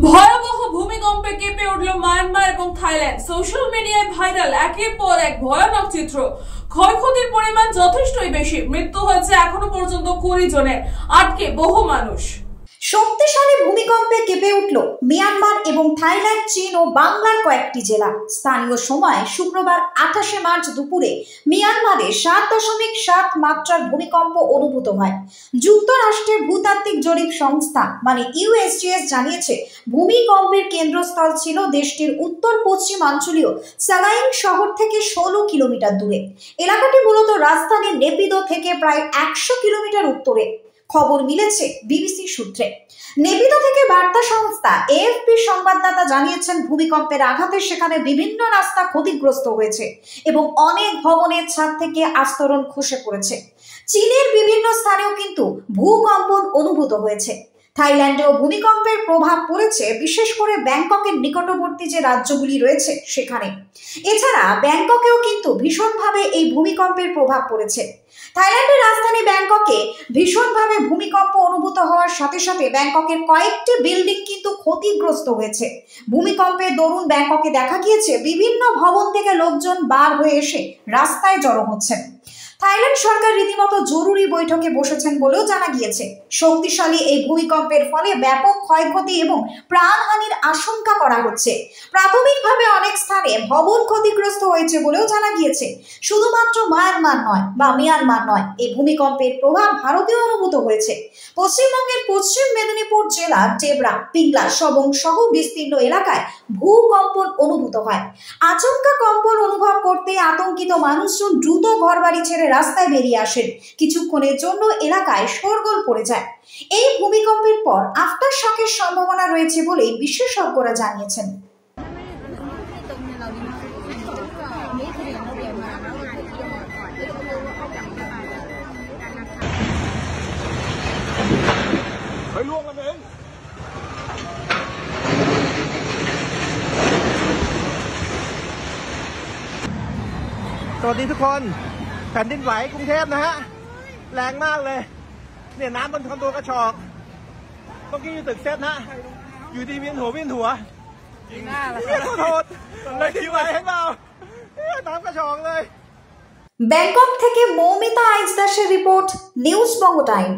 ভয়াবহ ভূমিকম্পে কেঁপে উঠল মায়ানমার এবং থাইল্যান্ড। সোশ্যাল মিডিয়ায় ভাইরাল একের পর এক ভয়ানক চিত্র। ক্ষয়ক্ষতির পরিমাণ যথেষ্টই বেশি। মৃত্যু হয়েছে এখনো পর্যন্ত 20 জনের, আটকে বহু মানুষ। শক্তিশালী ভূমিকম্পে কেঁপে উঠল মিয়ানমার এবং থাইল্যান্ড, চীন ও বাংলার কয়েকটি জেলা। স্থানীয় সময় শুক্রবার 28 মার্চ দুপুরে মিয়ানমারে 7.7 মাত্রার ভূমিকম্প অনুভূত হয়। যুক্তরাষ্ট্রের ভূতাত্ত্বিক জরিপ সংস্থা USGS জানিয়েছে, ভূমিকম্পের কেন্দ্রস্থল ছিল দেশটির উত্তর পশ্চিমাঞ্চলীয় সাগাইং শহর থেকে 16 কিলোমিটার দূরে। এলাকাটি মূলত রাজধানী নেপিদো থেকে প্রায় 100 কিলোমিটার উত্তরে। খবর মিলেছে বিবিসি সূত্রে। নেপিদো থেকে বার্তা সংস্থা AFP সংবাদদাতা জানিয়েছেন, ভূমিকম্পের আঘাতে সেখানে বিভিন্ন রাস্তা ক্ষতিগ্রস্ত হয়েছে এবং অনেক ভবনের ছাদ থেকে আস্তরণ খসে পড়েছে। চীনের বিভিন্ন স্থানেও কিন্তু ভূকম্পন অনুভূত হয়েছে। থাইল্যান্ডেও ভূমিকম্পের প্রভাব পড়েছে, বিশেষ করে ব্যাংককের নিকটবর্তী যে রাজ্যগুলি রয়েছে সেখানে। এছাড়া ব্যাংককেও কিন্তু ভীষণভাবে এই ভূমিকম্পের প্রভাব পড়েছে। থাইল্যান্ডের রাজধানী ব্যাংককে ভীষণভাবে ভূমিকম্প অনুভূত হওয়ার সাথে সাথে ব্যাংককের কয়েকটি বিল্ডিং কিন্তু ক্ষতিগ্রস্ত হয়েছে। ভূমিকম্পের দরুন ব্যাংককে দেখা গিয়েছে বিভিন্ন ভবন থেকে লোকজন বার হয়ে এসে রাস্তায় জড়ো হচ্ছেন। থাইল্যান্ড সরকার রীতিমতো জরুরি বৈঠকে বসেছেন বলেও জানা গিয়েছে। শক্তিশালী এই ভূমিকম্পের ফলে ব্যাপক ক্ষয়ক্ষতি এবং প্রাণহানির আশঙ্কা করা হচ্ছে। প্রাথমিকভাবে অনেক স্থানে ভবন ক্ষতিগ্রস্ত হয়েছে বলেও জানা গিয়েছে। শুধুমাত্র মিয়ানমার নয়, এই ভূমিকম্পের প্রভাব ভারতেও অনুভূত হয়েছে। পশ্চিমবঙ্গের পশ্চিম মেদিনীপুর জেলার টেবরা, পিংলা সহ বিস্তীর্ণ এলাকায় ভূকম্পন অনুভূত হয়। আচমকা কম্পন অনুভব করতে আতঙ্কিত মানুষজন দ্রুত ঘরবাড়ি ছেড়ে রাস্তায় বেরিয়ে আসেন। কিছুক্ষণের জন্য এলাকায় শোরগোল পড়ে যায়। এই ভূমিকম্পের পর আফটার শকের সম্ভাবনা রয়েছে বলে বিশেষজ্ঞরা জানিয়েছেন।สวัสดีทุกคนแผ่นดินไหวกรุงเทพนะฮะแรงมากเลยเนี่ยน้ำบนคอนโดกระชอกต้องกี้ตึกเซตนะอยู่ดีเวียนหัวยิงหน้าเลยขอโทษเลยที่ไหวให้เราน้ำกระชอกเลยব্যাংকক থেকে মৌমিতা আইচ দাসের রিপোর্ট, নিউজ বঙ্গ টাইম।